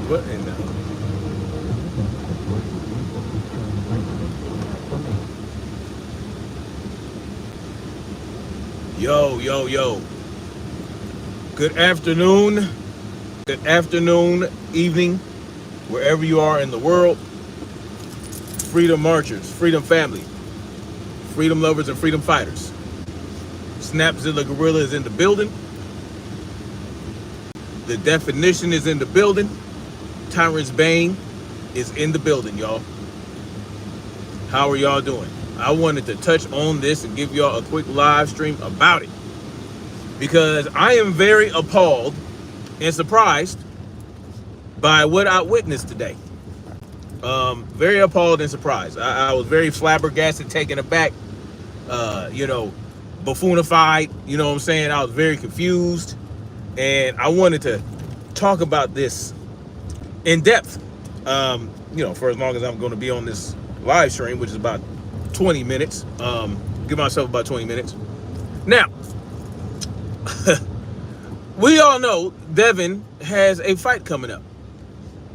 What in the... Yo. Good afternoon, evening, wherever you are in the world. Freedom marchers, freedom family, freedom lovers, and freedom fighters. Snapzilla Gorilla is in the building. The definition is in the building. Tyrant's Bane is in the building, y'all. How are y'all doing? I wanted to touch on this and give y'all a quick live stream about it, because I am very appalled and surprised by what I witnessed today. Very appalled and surprised. I was very flabbergasted, taken aback, buffoonified, you know what I'm saying? I was very confused, and I wanted to talk about this in depth, for as long as I'm going to be on this live stream, which is about 20 minutes. Give myself about 20 minutes. Now, we all know Devin has a fight coming up.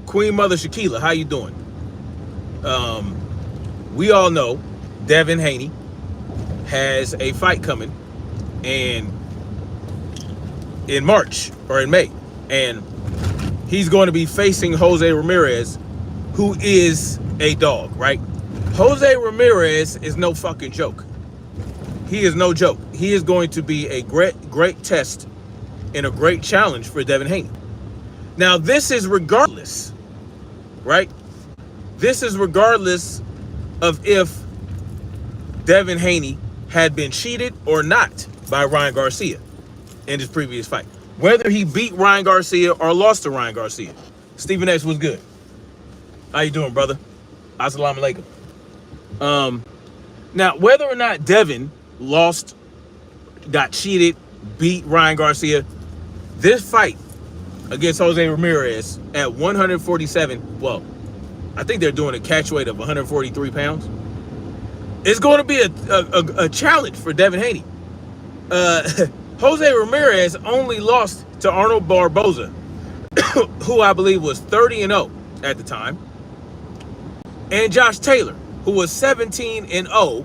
Queen Mother Shaquilla, how you doing? We all know Devin Haney has a fight coming in March or in May, and he's going to be facing Jose Ramirez, who is a dog, right? Jose Ramirez is no fucking joke. He is no joke. He is going to be a great test and a great challenge for Devin Haney. Now, this is regardless, right? This is regardless of if Devin Haney had been cheated or not by Ryan Garcia in his previous fight. Whether he beat Ryan Garcia or lost to Ryan Garcia. Stephen X was good. How you doing, brother? Assalamu alaikum. Now, whether or not Devin lost, got cheated, beat Ryan Garcia, this fight against Jose Ramirez at 147, well, I think they're doing a catch weight of 143 pounds. It's going to be a challenge for Devin Haney. Jose Ramirez only lost to Arnold Barboza, who I believe was 30-0 at the time, and Josh Taylor, who was 17-0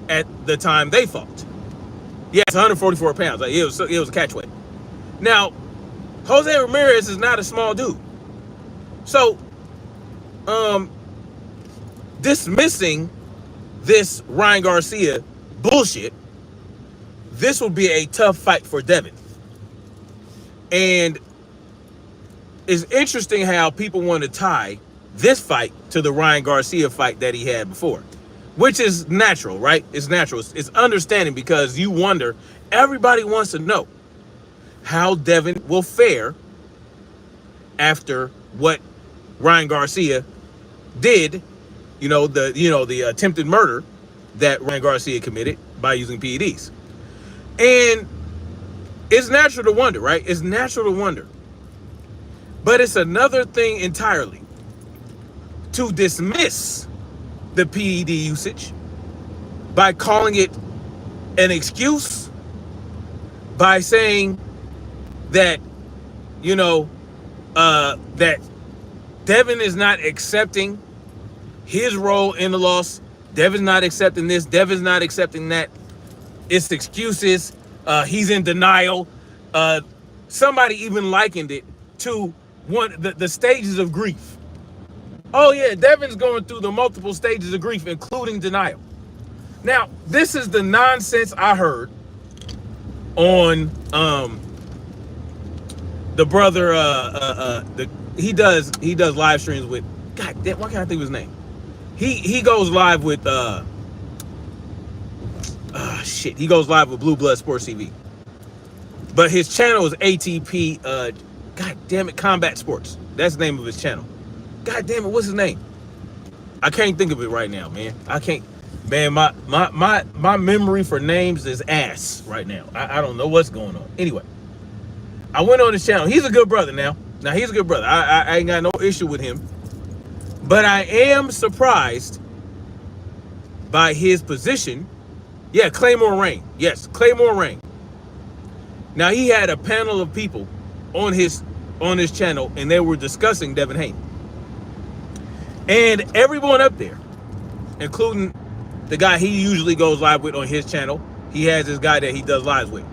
at the time they fought. Yes, 144 pounds. It was a catch weight. Now, Jose Ramirez is not a small dude. So, dismissing this Ryan Garcia bullshit, this will be a tough fight for Devin. And it's interesting how people want to tie this fight to the Ryan Garcia fight that he had before, which is natural, right? It's natural. It's understanding, because you wonder, everybody wants to know how Devin will fare after what Ryan Garcia did, the attempted murder that Ryan Garcia committed by using PEDs. And it's natural to wonder, right? It's natural to wonder. But it's another thing entirely to dismiss the PED usage by calling it an excuse, by saying that, that Devin is not accepting his role in the loss. Devin's not accepting this. Devin's not accepting that. It's excuses. He's in denial. Somebody even likened it to the stages of grief. Oh yeah, Devin's going through the multiple stages of grief, including denial. Now, this is the nonsense I heard on the brother. He does live streams with. God damn, why can't I think of his name? He goes live with he goes live with Blue Blood Sports TV. But his channel is ATP. God damn it, Combat Sports. That's the name of his channel. God damn it, what's his name? I can't think of it right now, man. I can't. Man, my memory for names is ass right now. I don't know what's going on. Anyway, I went on his channel. He's a good brother now. Now, he's a good brother. I ain't got no issue with him. But I am surprised by his position. Yeah, Claymore Rain. Yes, Claymore Rain. Now, he had a panel of people on his on this channel, and they were discussing Devin Haney. And everyone up there, including the guy he usually goes live with on his channel, he has this guy that he does lives with.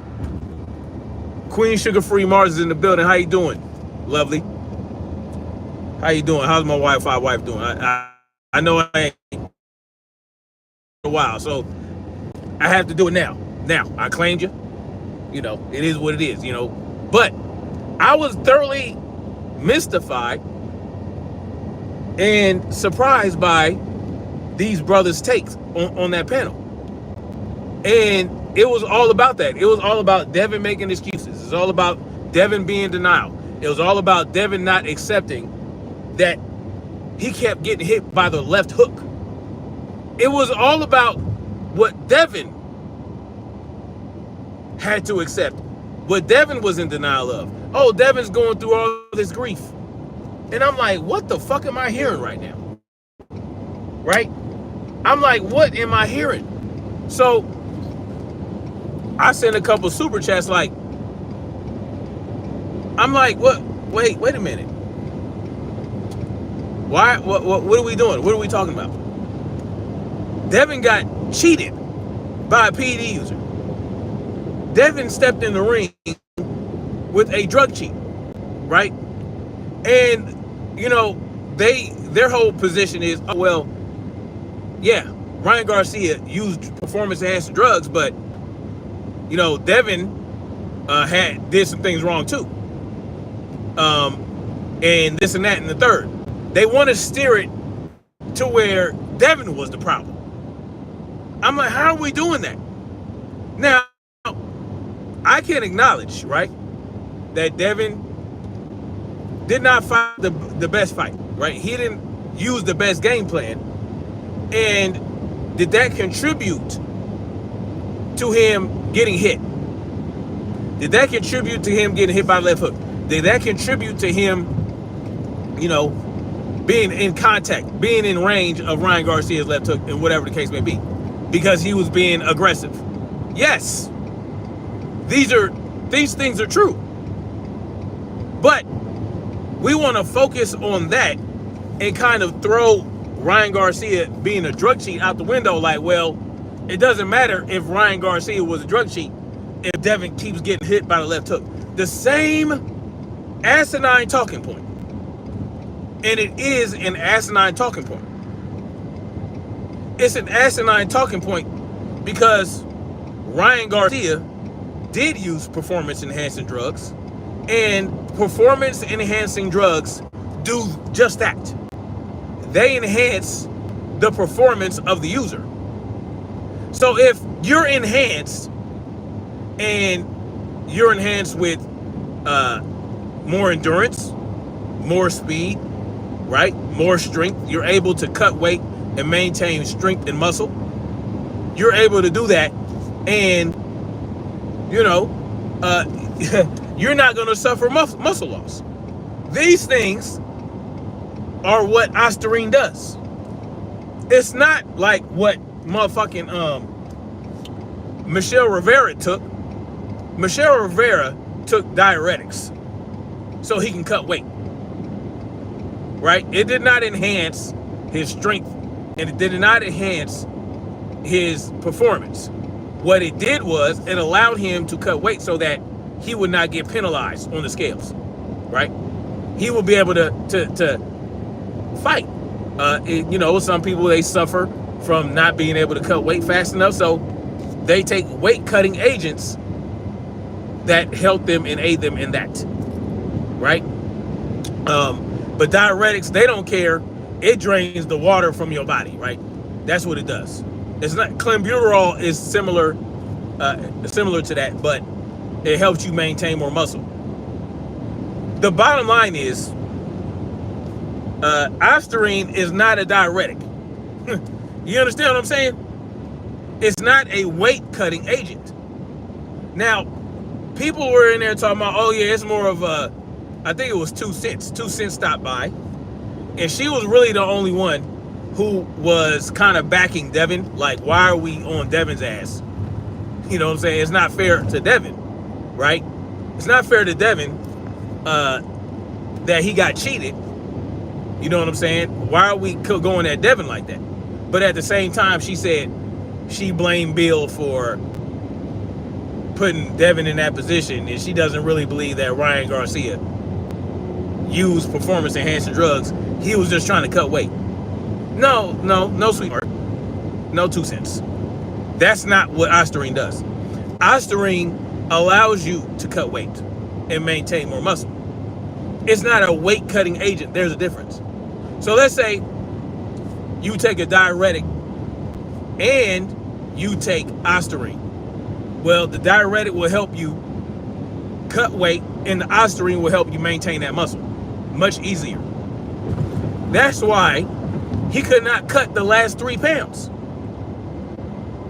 Queen Sugar Free Mars is in the building. How you doing? Lovely. How you doing? How's my Wi-Fi wife doing? I know I ain't in a while, so I have to do it now. Now, I claimed you. You know, it is what it is, you know. But I was thoroughly mystified and surprised by these brothers' takes on that panel. And it was all about that. It was all about Devin making excuses. It's all about Devin being in denial. It was all about Devin not accepting that he kept getting hit by the left hook. It was all about what Devin had to accept, what Devin was in denial of. Oh, Devin's going through all this grief. And I'm like, what the fuck am I hearing right now? Right? I'm like, what am I hearing? So I sent a couple super chats like, I'm like, what? Wait a minute. Why? What are we doing? What are we talking about? Devin got cheated by a PED user. Devin stepped in the ring with a drug cheat, right? And you know, their whole position is, oh, well, yeah, Ryan Garcia used performance-enhancing drugs, but you know, Devin did some things wrong too, and this and that and the third. They want to steer it to where Devin was the problem. I'm like, how are we doing that? Now, I can acknowledge, right, that Devin did not fight the best fight, right? He didn't use the best game plan. And did that contribute to him getting hit? Did that contribute to him getting hit by the left hook? Did that contribute to him, you know, being in contact, being in range of Ryan Garcia's left hook, and whatever the case may be, because he was being aggressive? Yes, these things are true. But we want to focus on that and kind of throw Ryan Garcia being a drug cheat out the window. Like, well, it doesn't matter if Ryan Garcia was a drug cheat if Devin keeps getting hit by the left hook. The same asinine talking point. And it is an asinine talking point. It's an asinine talking point because Ryan Garcia did use performance-enhancing drugs, and performance-enhancing drugs do just that. They enhance the performance of the user. So if you're enhanced, and you're enhanced with more endurance, more speed, right? More strength. You're able to cut weight and maintain strength and muscle. You're able to do that, and you know, you're not going to suffer muscle loss. These things are what Ostarine does. It's not like what motherfucking Michelle Rivera took. Michelle Rivera took diuretics so he can cut weight, right? It did not enhance his strength, and it did not enhance his performance. What it did was it allowed him to cut weight so that he would not get penalized on the scales, right? He would be able to fight. You know, some people, they suffer from not being able to cut weight fast enough, so they take weight cutting agents that help them and aid them in that, right? But diuretics, they don't care. It drains the water from your body, right? That's what it does. It's not, clenbuterol is similar to that, but it helps you maintain more muscle. The bottom line is, Ostarine is not a diuretic. You understand what I'm saying? It's not a weight-cutting agent. Now, people were in there talking about, oh yeah, it's more of a, I think it was 2 Cents. 2 Cents stopped by, and she was really the only one who was kind of backing Devin. Like, why are we on Devin's ass? You know what I'm saying? It's not fair to Devin, right? It's not fair to Devin that he got cheated. You know what I'm saying? Why are we going at Devin like that? But at the same time, she said she blamed Bill for putting Devin in that position, and she doesn't really believe that Ryan Garcia used performance-enhancing drugs. He was just trying to cut weight. No, sweetheart. No 2 cents. That's not what Ostarine does. Ostarine allows you to cut weight and maintain more muscle. It's not a weight-cutting agent. There's a difference. So let's say you take a diuretic and you take Ostarine. Well, the diuretic will help you cut weight, and the Ostarine will help you maintain that muscle much easier. That's why he could not cut the last 3 pounds,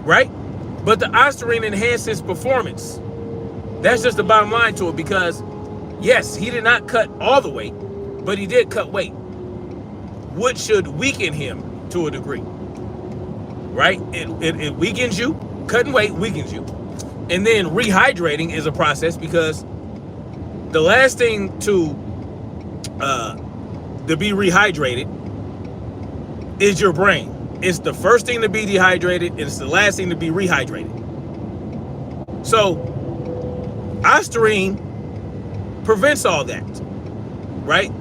right? But the Ostarine enhances performance. That's just the bottom line to it, because yes, he did not cut all the weight, but he did cut weight, which should weaken him to a degree, right? It weakens you. Cutting weight weakens you. And then rehydrating is a process, because the last thing to be rehydrated is your brain. It's the first thing to be dehydrated, and it's the last thing to be rehydrated. So Ostarine prevents all that, right?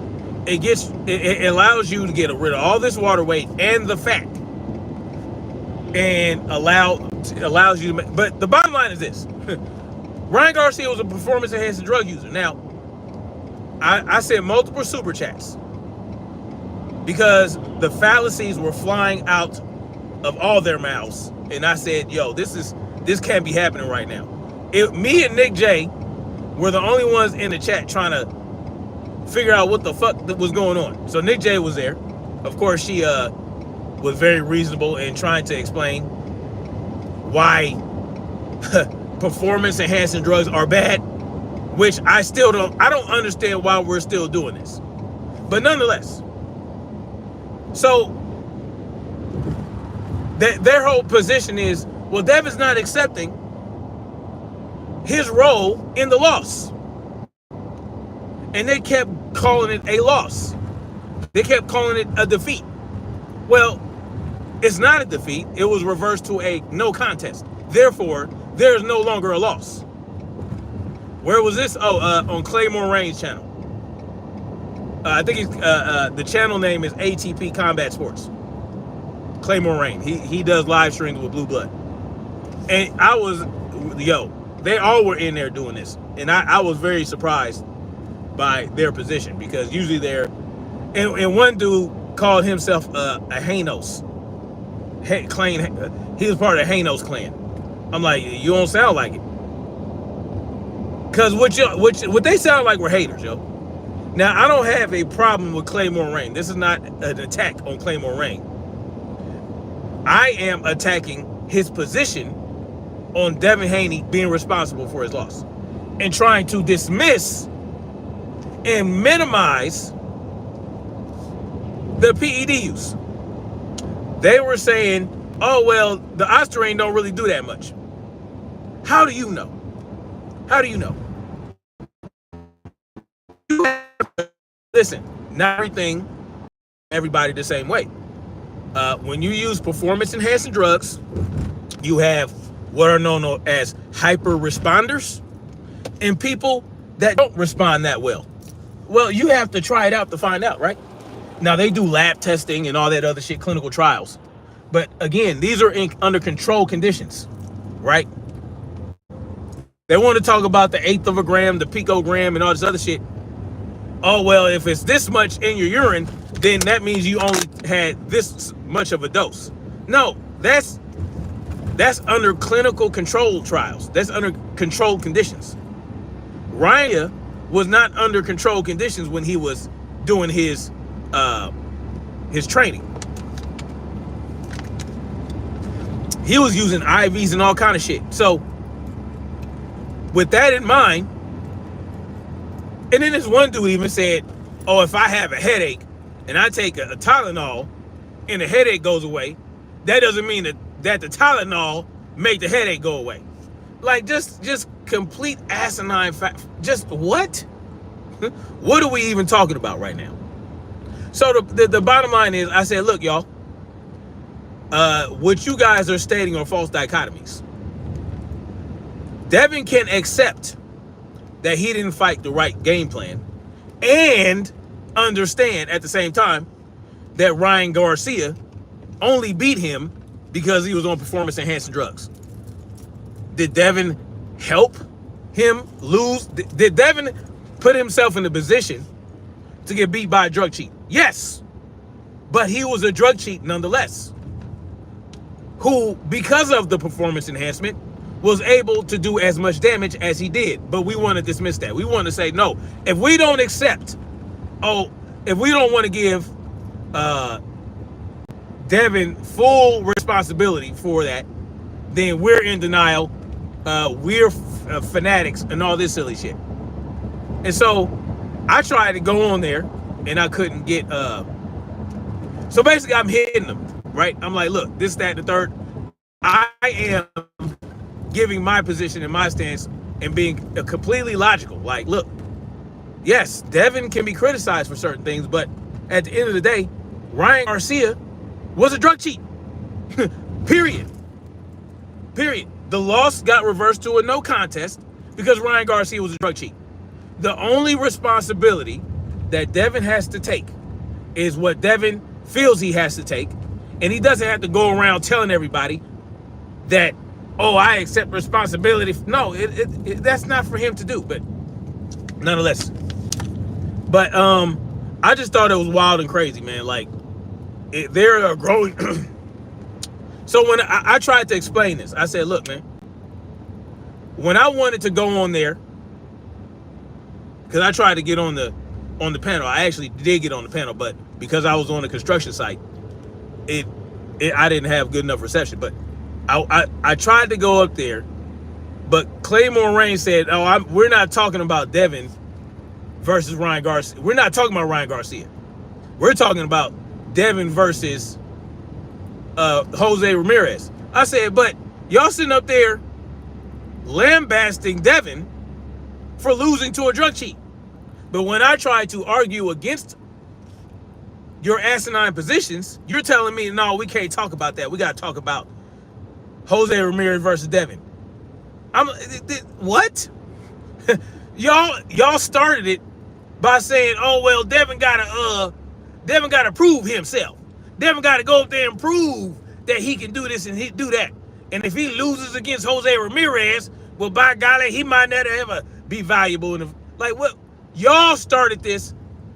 It allows you to get rid of all this water weight and the fat, and allows you to. But the bottom line is this: Ryan Garcia was a performance-enhancing drug user. Now, I sent multiple super chats because the fallacies were flying out of all their mouths, and I said, "Yo, this can't be happening right now." Me and Nick J were the only ones in the chat trying to figure out what the fuck was going on. So Nick J was there. Of course, she was very reasonable in trying to explain why performance-enhancing drugs are bad, which I don't understand why we're still doing this. But nonetheless, so their whole position is, well, Devin's not accepting his role in the loss. And they kept calling it a loss. They kept calling it a defeat. Well, it's not a defeat. It was reversed to a no contest. Therefore, there's no longer a loss. Where was this? Oh, on Claymore Rain's channel. I think the channel name is ATP Combat Sports. Claymore Rain. He does live streams with Blue Blood. And they all were in there doing this. And I was very surprised by their position, because usually they're, and one dude called himself a Hanos. He was part of the Hanos clan. I'm like, you don't sound like it. Because what they sound like were haters, yo. Now, I don't have a problem with Claymore Rain. This is not an attack on Claymore Rain. I am attacking his position on Devin Haney being responsible for his loss, and trying to dismiss and minimize the PED use. They were saying, oh, well, the Ostarine don't really do that much. How do you know? How do you know? Listen, not everybody the same way. When you use performance-enhancing drugs, you have what are known as hyper responders and people that don't respond that well. Well, you have to try it out to find out, right? Now, they do lab testing and all that other shit, clinical trials. But again, these are under controlled conditions, right? They want to talk about the 1/8 of a gram, the picogram, and all this other shit. Oh, well, if it's this much in your urine, then that means you only had this much of a dose. No, that's under clinical control trials. That's under controlled conditions. Ryan was not under controlled conditions when he was doing his training. He was using IVs and all kind of shit. So with that in mind, and then this one dude even said, oh, if I have a headache and I take a Tylenol and the headache goes away, that doesn't mean that the Tylenol make the headache go away. Like, just complete asinine fact. Just what? What are we even talking about right now? So the bottom line is, I said, look, y'all, what you guys are stating are false dichotomies. Devin can accept that he didn't fight the right game plan and understand at the same time that Ryan Garcia only beat him because he was on performance-enhancing drugs. Did Devin help him lose? Did Devin put himself in a position to get beat by a drug cheat? Yes. But he was a drug cheat nonetheless, who, because of the performance enhancement, was able to do as much damage as he did. But we want to dismiss that. We want to say, no, if we don't accept, if we don't want to give Devin full responsibility for that, then we're in denial. We're fanatics and all this silly shit. And so I tried to go on there and I couldn't get, so basically I'm hitting them, right? I'm like, look, this, that, and the third. I am giving my position and my stance and being completely logical. Like, look, yes, Devin can be criticized for certain things, but at the end of the day, Ryan Garcia was a drug cheat. Period. Period. The loss got reversed to a no contest because Ryan Garcia was a drug cheat. The only responsibility that Devin has to take is what Devin feels he has to take, and he doesn't have to go around telling everybody that, oh, I accept responsibility. No, that's not for him to do, but nonetheless. But I just thought it was wild and crazy, man. Like, they're a growing. So when I tried to explain this, I said, look, man, when I wanted to go on there, because I tried to get on the panel, I actually did get on the panel, but because I was on the construction site, I didn't have good enough reception. But I tried to go up there, but Claymore Rain said, oh, we're not talking about Devin versus Ryan Garcia. We're not talking about Ryan Garcia. We're talking about Devin versus Jose Ramirez. I said, but y'all sitting up there lambasting Devin for losing to a drug cheat. But when I try to argue against your asinine positions, you're telling me, no, we can't talk about that. We got to talk about Jose Ramirez versus Devin. What? y'all started it by saying, oh, well, Devin gotta prove himself. Devin gotta go up there and prove that he can do this and he do that. And if he loses against Jose Ramirez, well, by golly, he might not ever be valuable. Like, what? Y'all started this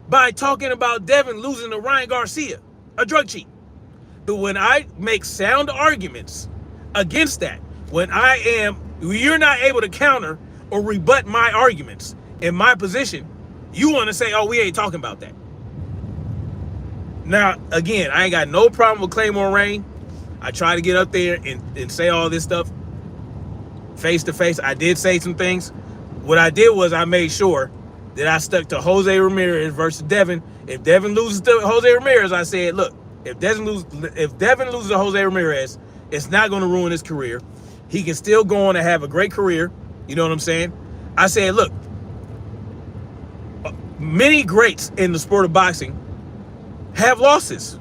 by talking about Devin losing to Ryan Garcia, a drug cheat. But when I make sound arguments against that, when you're not able to counter or rebut my arguments in my position, you want to say, oh, we ain't talking about that. Now, again, I ain't got no problem with Claymore Rain. I try to get up there and say all this stuff face to face. I did say some things. What I did was I made sure that I stuck to Jose Ramirez versus Devin. If Devin loses to Jose Ramirez, I said, look, if Devin loses to Jose Ramirez, it's not going to ruin his career. He can still go on and have a great career. You know what I'm saying? I said, look, many greats in the sport of boxing have losses.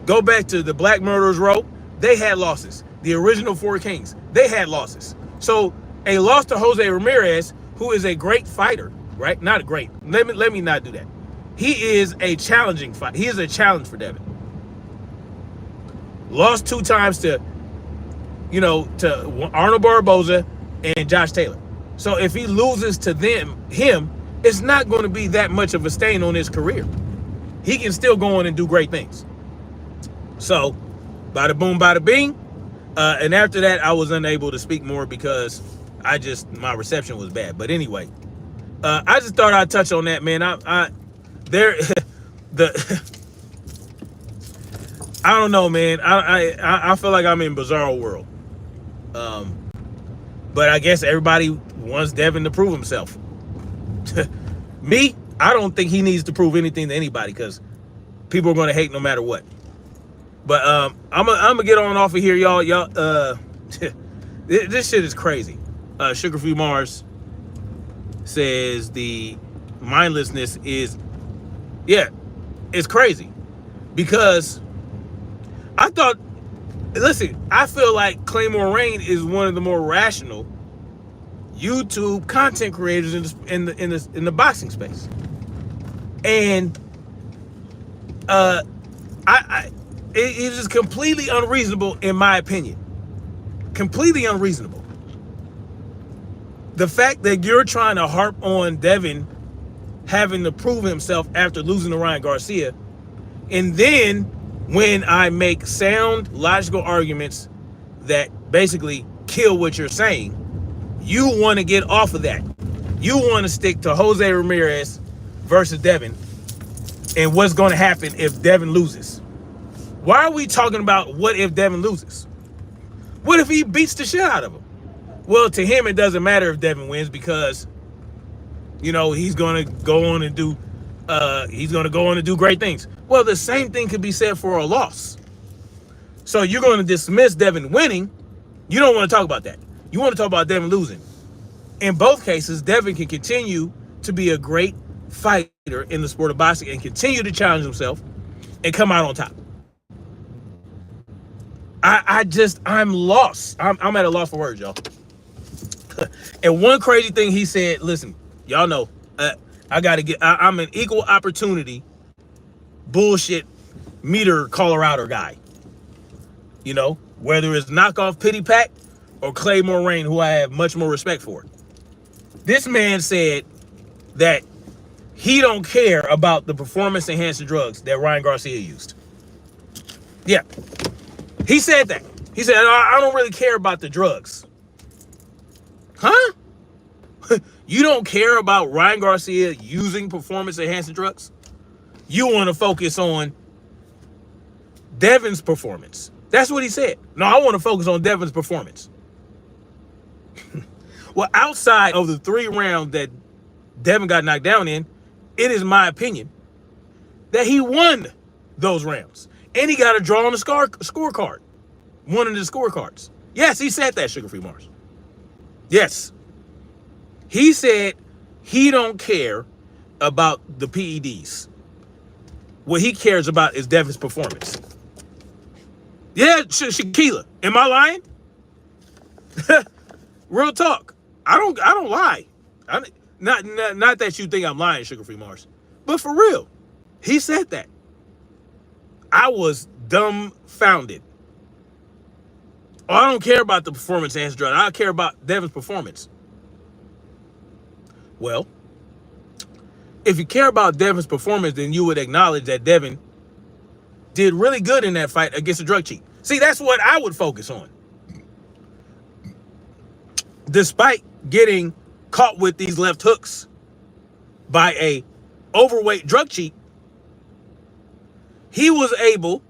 Go back to the Black Murderers Row. They had losses. The original Four Kings, they had losses. So a loss to Jose Ramirez, who is a great fighter, right? Not a great. Let me not do that. He is a challenging fight. He is a challenge for Devin. Lost 2 times to Arnold Barboza and Josh Taylor. So if he loses to him, it's not going to be that much of a stain on his career. He can still go on and do great things. So, bada boom, bada bing. And after that, I was unable to speak more because my reception was bad. But anyway, I just thought I'd touch on that, man. I don't know, man. I feel like I'm in bizarro world. But I guess everybody wants Devin to prove himself. Me, I don't think he needs to prove anything to anybody because people are going to hate no matter what. But I'm gonna get on off of here, y'all. This shit is crazy. Sugar Free Mars says the mindlessness is, yeah, it's crazy. Because I thought, listen, I feel like Claymore Rain is one of the more rational YouTube content creators in the boxing space, and it is completely unreasonable in my opinion. Completely unreasonable. The fact that you're trying to harp on Devin having to prove himself after losing to Ryan Garcia, and then when I make sound, logical arguments that basically kill what you're saying, you want to get off of that. You want to stick to Jose Ramirez versus Devin and what's going to happen if Devin loses. Why are we talking about what if Devin loses? What if he beats the shit out of him? Well, to him, it doesn't matter if Devin wins because, you know, he's going to go on and do great things. Well, the same thing could be said for a loss. So you're going to dismiss Devin winning. You don't want to talk about that. You want to talk about Devin losing. In both cases, Devin can continue to be a great fighter in the sport of boxing and continue to challenge himself and come out on top. I'm lost. I'm at a loss for words, y'all. And one crazy thing he said, listen, y'all know, I'm an equal opportunity bullshit meter caller outer guy. You know, whether it's knockoff Pity Pack or Claymore Rain, who I have much more respect for. This man said that he don't care about the performance enhancing drugs that Ryan Garcia used. Yeah. He said that. He said, I don't really care about the drugs. Huh? You don't care about Ryan Garcia using performance enhancing drugs? You want to focus on Devin's performance. That's what he said. No, I want to focus on Devin's performance. Well, outside of the 3 rounds that Devin got knocked down in, it is my opinion that he won those rounds. And he got a draw on the scorecard. One of the scorecards. Yes, he said that, Sugar Free Mars. Yes. He said he don't care about the PEDs. What he cares about is Devin's performance. Yeah, Shaquila. Am I lying? Real talk. I don't lie. Not that you think I'm lying, Sugar Free Mars. But for real. He said that. I was dumbfounded. Oh, I don't care about the performance enhanced drug. I care about Devin's performance. Well, if you care about Devin's performance, then you would acknowledge that Devin did really good in that fight against a drug cheat. See, that's what I would focus on. Despite getting caught with these left hooks by a overweight drug cheat, he was able,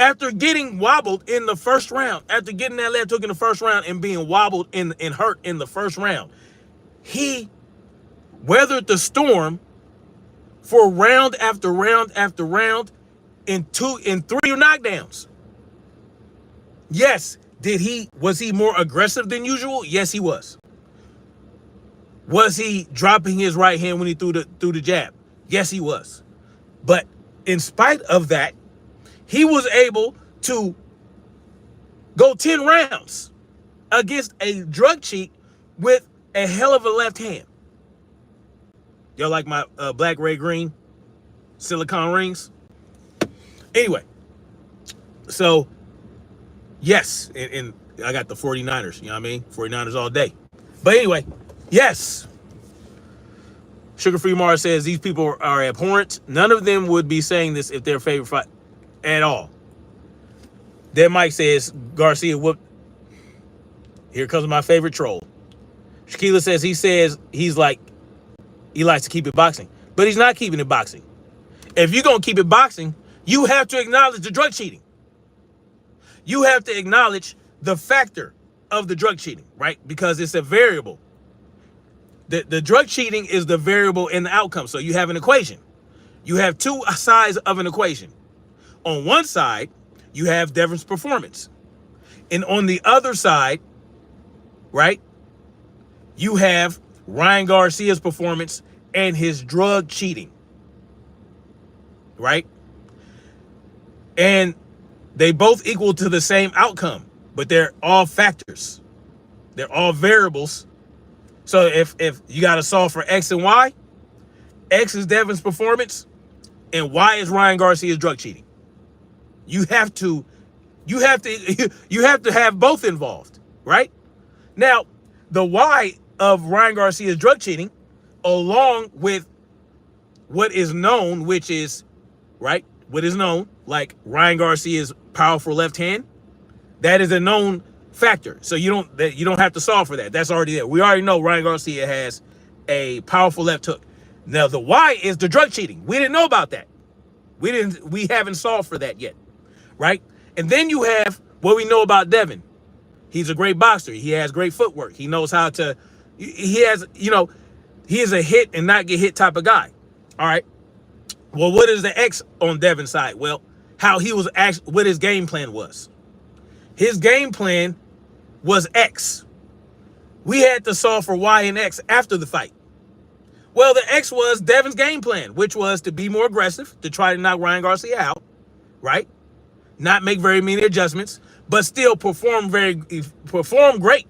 after getting wobbled in the first round, after getting that left hook in the first round and being wobbled and hurt in the first round, he weathered the storm for round after round after round in 3 knockdowns. Yes, was he more aggressive than usual? Yes, he was. Was he dropping his right hand when he threw the jab? Yes, he was. But in spite of that, he was able to go 10 rounds against a drug cheat with a hell of a left hand. Y'all like my black, red, green silicone rings? Anyway, so yes, and I got the 49ers, you know what I mean? 49ers all day. But anyway, yes. Sugar Free Mars says these people are abhorrent. None of them would be saying this if their favorite fight at all. Then Mike says Garcia whooped. Here comes my favorite troll. Shaquila says he likes to keep it boxing, but he's not keeping it boxing. If you're going to keep it boxing, you have to acknowledge the drug cheating. You have to acknowledge the factor of the drug cheating, right? Because it's a variable. The drug cheating is the variable in the outcome. So you have an equation. You have 2 sides of an equation. On one side, you have Devin's performance. And on the other side, right, you have Ryan Garcia's performance and his drug cheating, right? And they both equal to the same outcome, but they're all factors. They're all variables. So if you got to solve for X and Y, X is Devin's performance and Y is Ryan Garcia's drug cheating. You have to have both involved, right? Now, the Y of Ryan Garcia's drug cheating, along with what is known, which is, right, what is known, like Ryan Garcia's powerful left hand, that is a known factor. So you don't have to solve for that. That's already there. We already know Ryan Garcia has a powerful left hook. Now the Y is the drug cheating. We didn't know about that. We haven't solved for that yet, right? And then you have what we know about Devin. He's a great boxer. He has great footwork. He knows how to, he is a hit and not get hit type of guy. All right. Well, what is the X on Devin's side? Well, how he was actually, what his game plan was. His game plan was X. We had to solve for Y and X after the fight. Well, the X was Devin's game plan, which was to be more aggressive, to try to knock Ryan Garcia out, right? Not make very many adjustments, but still perform great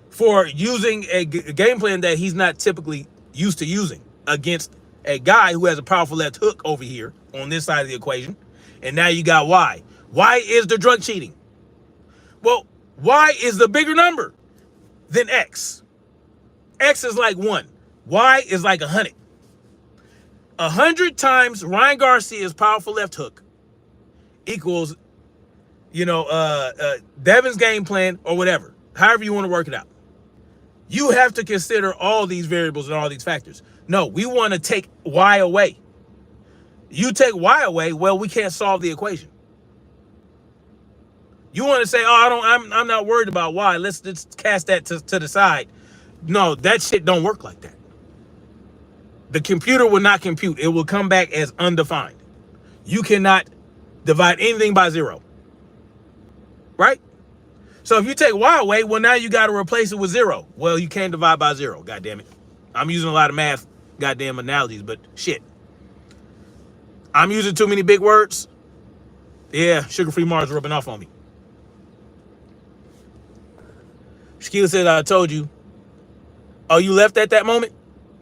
for using a game plan that he's not typically used to using against a guy who has a powerful left hook over here on this side of the equation. And now you got Y. Y is the drug cheating. Well, Y is the bigger number than X. X is like 1. Y is like 100. 100 times Ryan Garcia's powerful left hook equals, Devin's game plan or whatever, however you want to work it out. You have to consider all these variables and all these factors. No, we want to take Y away. You take Y away, well, we can't solve the equation. You want to say, I'm not worried about Y. Let's cast that to the side. No, that shit don't work like that. The computer will not compute. It will come back as undefined. You cannot divide anything by 0. Right? So if you take Y away, well, now you got to replace it with 0. Well, you can't divide by 0. God damn it. I'm using a lot of math, goddamn analogies, but shit. I'm using too many big words. Yeah, sugar-free Mars rubbing off on me. Shaquille said, I told you. Oh, you left at that moment?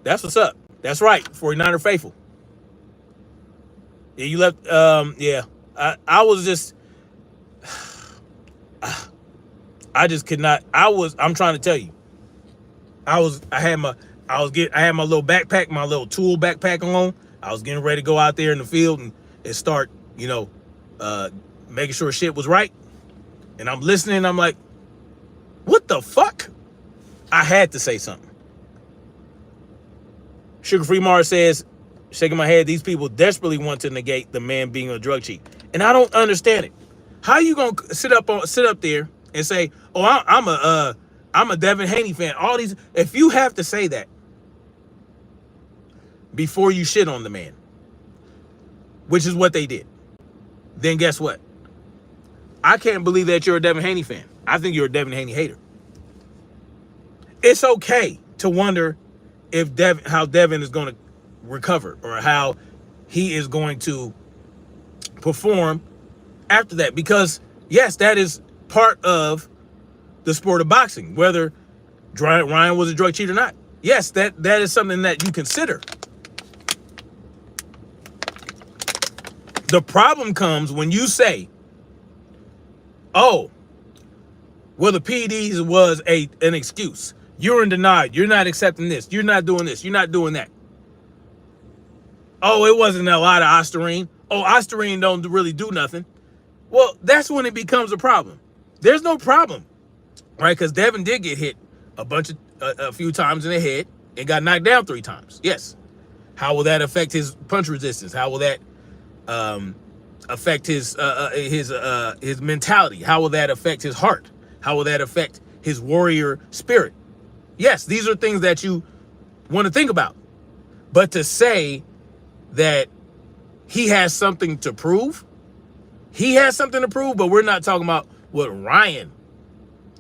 That's what's up. That's right. 49er faithful. Yeah, you left. Yeah. I was just. I just could not. I'm trying to tell you. I had my little backpack, my little tool backpack on. I was getting ready to go out there in the field and start, making sure shit was right. And I'm listening. I'm like, what the fuck? I had to say something. Sugar-free Mars says, shaking my head, these people desperately want to negate the man being a drug cheat. And I don't understand it. How are you gonna sit up there and say, oh, I'm a Devin Haney fan? All these, if you have to say that before you shit on the man, which is what they did, then guess what? I can't believe that you're a Devin Haney fan. I think you're a Devin Haney hater. It's okay to wonder if how Devin is going to recover or how he is going to perform after that. Because, yes, that is part of the sport of boxing, whether Ryan was a drug cheat or not. Yes, that is something that you consider. The problem comes when you say, oh, well, the PEDS was an excuse. You're in denial. You're not accepting this. You're not doing this. You're not doing that. Oh, it wasn't a lot of Ostarine. Oh, Ostarine don't really do nothing. Well, that's when it becomes a problem. There's no problem, right? Because Devin did get hit a few times in the head and got knocked down 3 times. Yes. How will that affect his punch resistance? How will that affect his mentality? How will that affect his heart? How will that affect his warrior spirit? Yes, these are things that you want to think about. But to say that he has something to prove, but we're not talking about what Ryan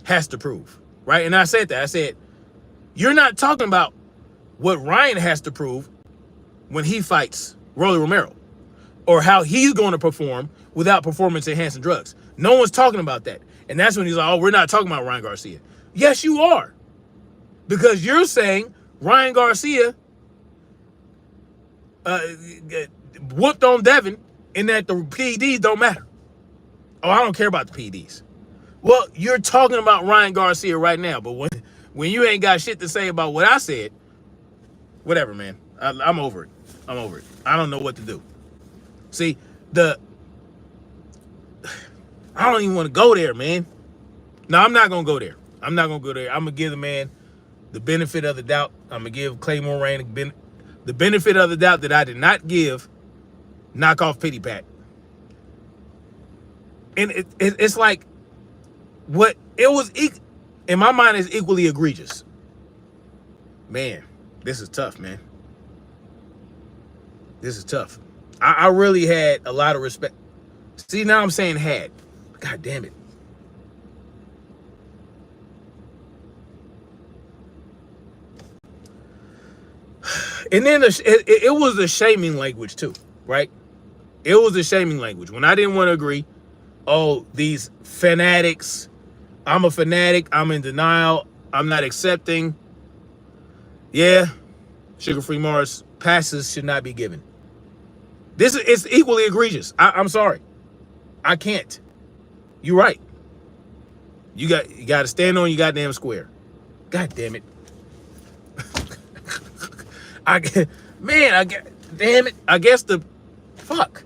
has to prove, right? And I said that. I said, you're not talking about what Ryan has to prove. when he fights Rolly Romero, or how he's going to perform without performance-enhancing drugs. No one's talking about that. And that's when he's like, oh, we're not talking about Ryan Garcia. Yes, you are. Because you're saying Ryan Garcia whooped on Devin and that the PEDs don't matter. Oh, I don't care about the PEDs. Well, you're talking about Ryan Garcia right now, but when you ain't got shit to say about what I said, whatever, man. I'm over it. I'm over it. I don't know what to do. See, I don't even want to go there, man. No, I'm not going to go there. I'm not going to go there. I'm going to give the man the benefit of the doubt. I'm going to give Claymore Rain the benefit of the doubt that I did not give knockoff pity pat. And it's like what it was, in my mind, is equally egregious. Man, this is tough, man. This is tough. I really had a lot of respect. See, now I'm saying had. God damn it. And then it was a shaming language too, right? It was a shaming language. When I didn't want to agree, oh, these fanatics, I'm a fanatic, I'm in denial, I'm not accepting. Yeah, Sugar-Free Mars, passes should not be given. It's equally egregious. I'm sorry. I can't. You're right. You got to stand on your goddamn square. God damn it. Damn it. I guess fuck.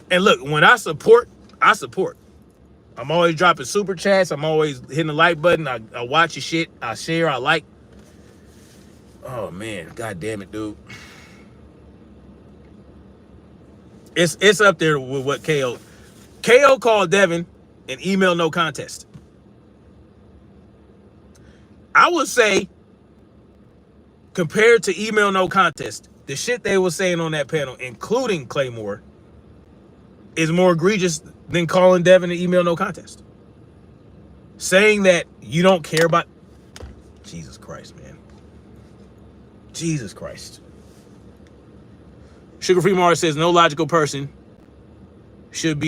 And look, when I support. I'm always dropping super chats. I'm always hitting the like button. I watch your shit. I share. I like. Oh man, god damn it, dude. It's up there with what KO called Devin an email no contest. I would say, compared to email no contest, the shit they were saying on that panel, including Claymore, is more egregious than calling Devin an email no contest. Saying that you don't care about... Jesus Christ, man. Jesus Christ. Sugar-Free Mars says no logical person should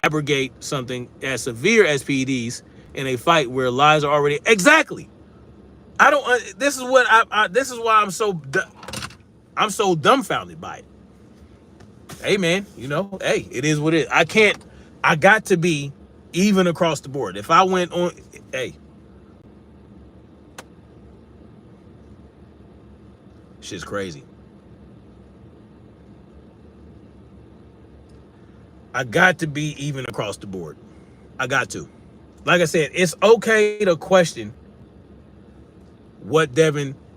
abrogate something as severe as PEDs in a fight where lies are already... Exactly. I don't... This is what this is why I'm so dumbfounded by it. Hey, man, hey, it is what it is. I got to be even across the board. If I went on... Hey. Shit's crazy. I got to be even across the board. I got to. Like I said, it's okay to question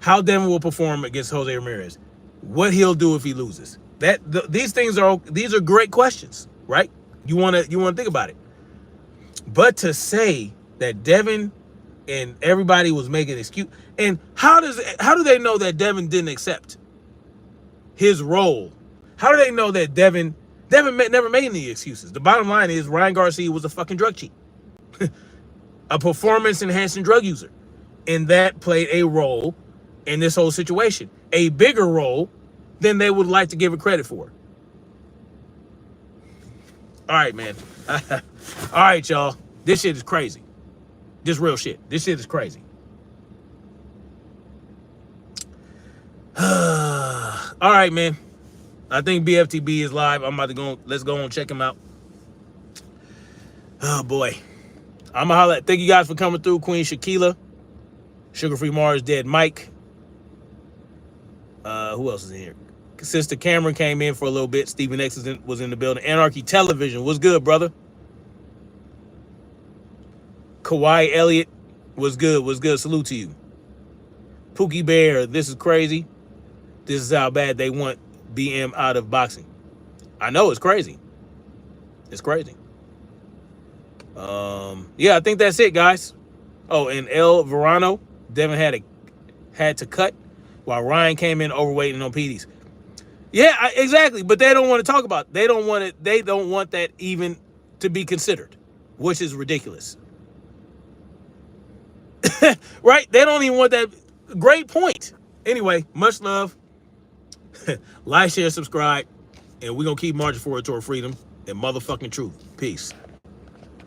how Devin will perform against Jose Ramirez, what he'll do if he loses. These are great questions, right? You want to think about it. But to say that Devin and everybody was making an excuse, and how do they know that Devin didn't accept his role? How do they know that Devin never made any excuses? The bottom line is Ryan Garcia was a fucking drug cheat, a performance-enhancing drug user, and that played a role in this whole situation, a bigger role than they would like to give it credit for. All right, man. All right, y'all. This shit is crazy. This real shit. This shit is crazy. All right, man. I think BFTB is live. I'm about to go. Let's go and check him out. Oh, boy. I'm going to holler. Thank you guys for coming through. Queen Shaquila. Sugar-Free Mars, Dead Mike. Who else is in here? Sister Cameron came in for a little bit. Stephen X was in the building. Anarchy Television. What's good, brother? Kawhi Elliott. What's good? What's good? Salute to you. Pookie Bear. This is crazy. This is how bad they want BM out of boxing. I know, it's crazy. It's crazy. Yeah, I think that's it, guys. Oh, and El Verano. Devin had to cut while Ryan came in overweight and on PEDs. Yeah, exactly. But they don't want to talk about it. They don't want that even to be considered, which is ridiculous. Right? They don't even want that. Great point. Anyway, much love. Like, share, subscribe, and we're gonna keep marching forward toward freedom and motherfucking truth. Peace.